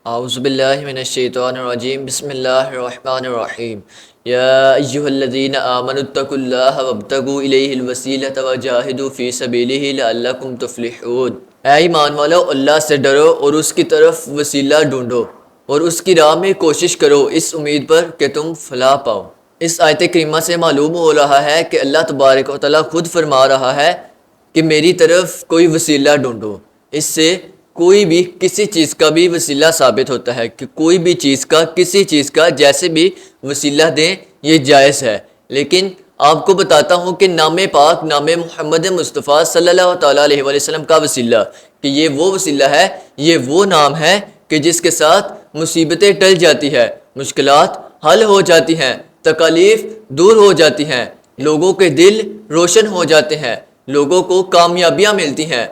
اعوذ باللہ من الشیطان الرجیم بسم اللہ الرحمن الرحیم یا ایہا الذین آمنوا اتقوا اللہ وابتغوا الیہ الوسیلۃ وجاہدوا فی سبیلہ لعلکم تفلحون۔ اے ایمان والو، اللہ سے ڈرو اور اس کی طرف وسیلہ ڈھونڈو اور اس کی راہ میں کوشش کرو اس امید پر کہ تم فلاح پاؤ۔ اس آیت کریمہ سے معلوم ہو رہا ہے کہ اللہ تبارک و تعالیٰ خود فرما رہا ہے کہ میری طرف کوئی وسیلہ ڈھونڈو۔ اس سے کوئی بھی کسی چیز کا بھی وسیلہ ثابت ہوتا ہے کہ کوئی بھی چیز کا کسی چیز کا جیسے بھی وسیلہ دیں یہ جائز ہے، لیکن آپ کو بتاتا ہوں کہ نام پاک نام محمد مصطفیٰ صلی اللہ تعالیٰ علیہ وسلم کا وسیلہ کہ یہ وہ وسیلہ ہے، یہ وہ نام ہے کہ جس کے ساتھ مصیبتیں ٹل جاتی ہے، مشکلات حل ہو جاتی ہیں، تکالیف دور ہو جاتی ہیں، لوگوں کے دل روشن ہو جاتے ہیں، لوگوں کو کامیابیاں ملتی ہیں۔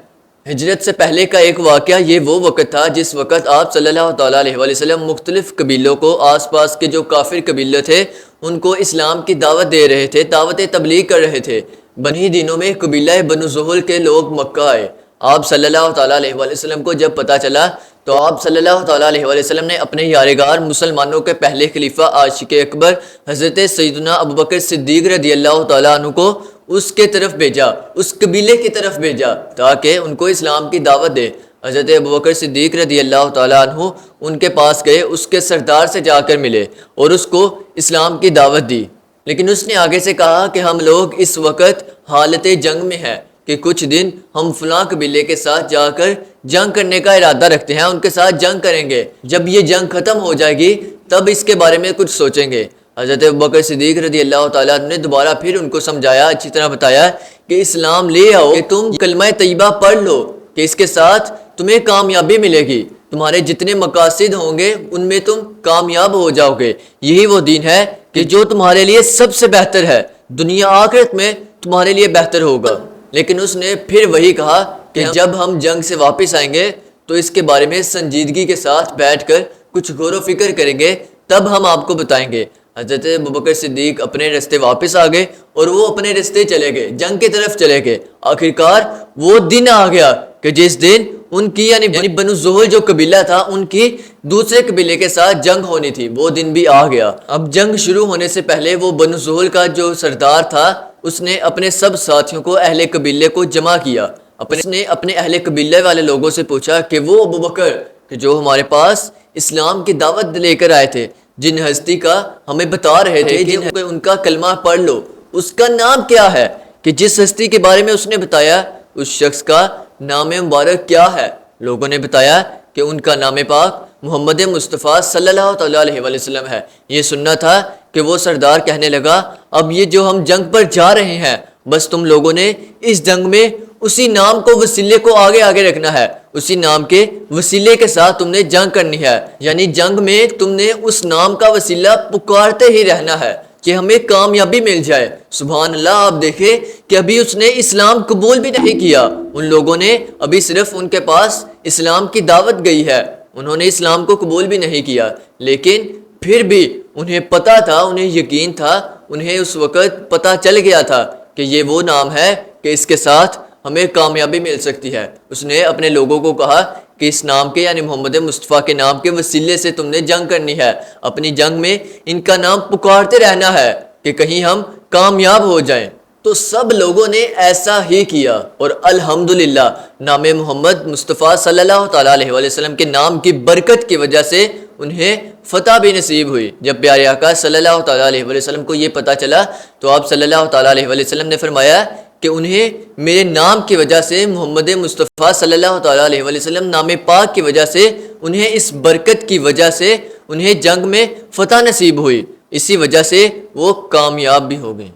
ہجرت سے پہلے کا ایک واقعہ یہ وہ وقت تھا جس وقت آپ صلی اللہ تعالیٰ علیہ وسلم مختلف قبیلوں کو، آس پاس کے جو کافر قبیلے تھے ان کو اسلام کی دعوت دے رہے تھے، دعوت تبلیغ کر رہے تھے۔ بنی دنوں میں قبیلہ بنو زحل کے لوگ مکہ آئے۔ آپ صلی اللہ تعالیٰ علیہ وسلم کو جب پتہ چلا تو آپ صلی اللہ تعالیٰ علیہ وسلم نے اپنے یارگار مسلمانوں کے پہلے خلیفہ عاشق اکبر حضرت سیدنا ابوبکر صدیق رضی اللہ تعالیٰ عنہ کو اس کے طرف بھیجا، اس قبیلے کی طرف بھیجا تاکہ ان کو اسلام کی دعوت دے۔ حضرت ابوبکر صدیق رضی اللہ تعالیٰ عنہ ان کے پاس گئے، اس کے سردار سے جا کر ملے اور اس کو اسلام کی دعوت دی، لیکن اس نے آگے سے کہا کہ ہم لوگ اس وقت حالت جنگ میں ہیں کہ کچھ دن ہم فلاں قبیلے کے ساتھ جا کر جنگ کرنے کا ارادہ رکھتے ہیں، ان کے ساتھ جنگ کریں گے، جب یہ جنگ ختم ہو جائے گی تب اس کے بارے میں کچھ سوچیں گے۔ حضرت ابوبکر صدیق رضی اللہ تعالیٰ نے دوبارہ پھر ان کو سمجھایا، اچھی طرح بتایا کہ اسلام لے آؤ، کہ تم کلمہ طیبہ پڑھ لو کہ اس کے ساتھ تمہیں کامیابی ملے گی، تمہارے جتنے مقاصد ہوں گے ان میں تم کامیاب ہو جاؤ گے۔ یہی وہ دین ہے کہ جو تمہارے لیے سب سے بہتر ہے، دنیا آخرت میں تمہارے لیے بہتر ہوگا۔ لیکن اس نے پھر وہی کہا کہ جب ہم جنگ سے واپس آئیں گے تو اس کے بارے میں سنجیدگی کے ساتھ بیٹھ کر کچھ غور و فکر کریں گے، تب ہم آپ کو بتائیں گے۔ حضرت ابوبکر صدیق اپنے رستے واپس آ گئے اور وہ اپنے رستے چلے گئے، جنگ کی طرف چلے گئے۔ آخرکار وہ دن آ گیا کہ جس دن ان کی یعنی بنو زحل جو قبیلہ تھا ان کی دوسرے قبیلے کے ساتھ جنگ ہونی تھی، وہ دن بھی آ گیا۔ اب جنگ شروع ہونے سے پہلے وہ بنو زحل کا جو سردار تھا اس نے اپنے سب ساتھیوں کو، اہل قبیلے کو جمع کیا۔ اس نے اپنے اہل قبیلے والے لوگوں سے پوچھا کہ وہ ابوبکر کہ جو ہمارے پاس اسلام کی دعوت لے کر آئے تھے، جن ہستی کا ہمیں بتا رہے تھے کہ ان کا کلمہ پڑھ لو، اس کا نام کیا ہے؟ کہ جس ہستی کے بارے میں اس نے بتایا اس شخص کا نام مبارک کیا ہے؟ لوگوں نے بتایا کہ ان کا نام پاک محمد مصطفیٰ صلی اللہ تعالیٰ علیہ وسلم ہے۔ یہ سننا تھا کہ وہ سردار کہنے لگا، اب یہ جو ہم جنگ پر جا رہے ہیں، بس تم لوگوں نے اس جنگ میں اسی نام کو، وسیلے کو آگے آگے رکھنا ہے، اسی نام کے وسیلے کے ساتھ تم نے جنگ کرنی ہے، یعنی جنگ میں تم نے اس نام کا وسیلہ پکارتے ہی رہنا ہے کہ ہمیں کامیابی مل جائے۔ سبحان اللہ، آپ دیکھیں کہ ابھی اس نے اسلام قبول بھی نہیں کیا، ان لوگوں نے ابھی صرف ان کے پاس اسلام کی دعوت گئی ہے، انہوں نے اسلام کو قبول بھی نہیں کیا، لیکن پھر بھی انہیں پتا تھا، انہیں یقین تھا، انہیں اس وقت پتا چل گیا تھا کہ یہ وہ نام ہے کہ اس کے ساتھ ہمیں کامیابی مل سکتی ہے۔ اس نے اپنے لوگوں کو کہا کہ اس نام کے یعنی محمد مصطفیٰ کے نام کے وسیلے سے تم نے جنگ کرنی ہے، اپنی جنگ میں ان کا نام پکارتے رہنا ہے کہ کہیں ہم کامیاب ہو جائیں۔ تو سب لوگوں نے ایسا ہی کیا اور الحمدللہ نام محمد مصطفیٰ صلی اللہ تعالیٰ علیہ وسلم کے نام کی برکت کی وجہ سے انہیں فتح بھی نصیب ہوئی۔ جب پیارے آقا صلی اللہ تعالیٰ علیہ وسلم کو یہ پتہ چلا تو آپ صلی اللہ تعالیٰ علیہ وسلم نے فرمایا کہ انہیں میرے نام کی وجہ سے، محمد مصطفیٰ صلی اللہ تعالیٰ علیہ وسلم نام پاک کی وجہ سے، انہیں اس برکت کی وجہ سے انہیں جنگ میں فتح نصیب ہوئی، اسی وجہ سے وہ کامیاب بھی ہو گئے۔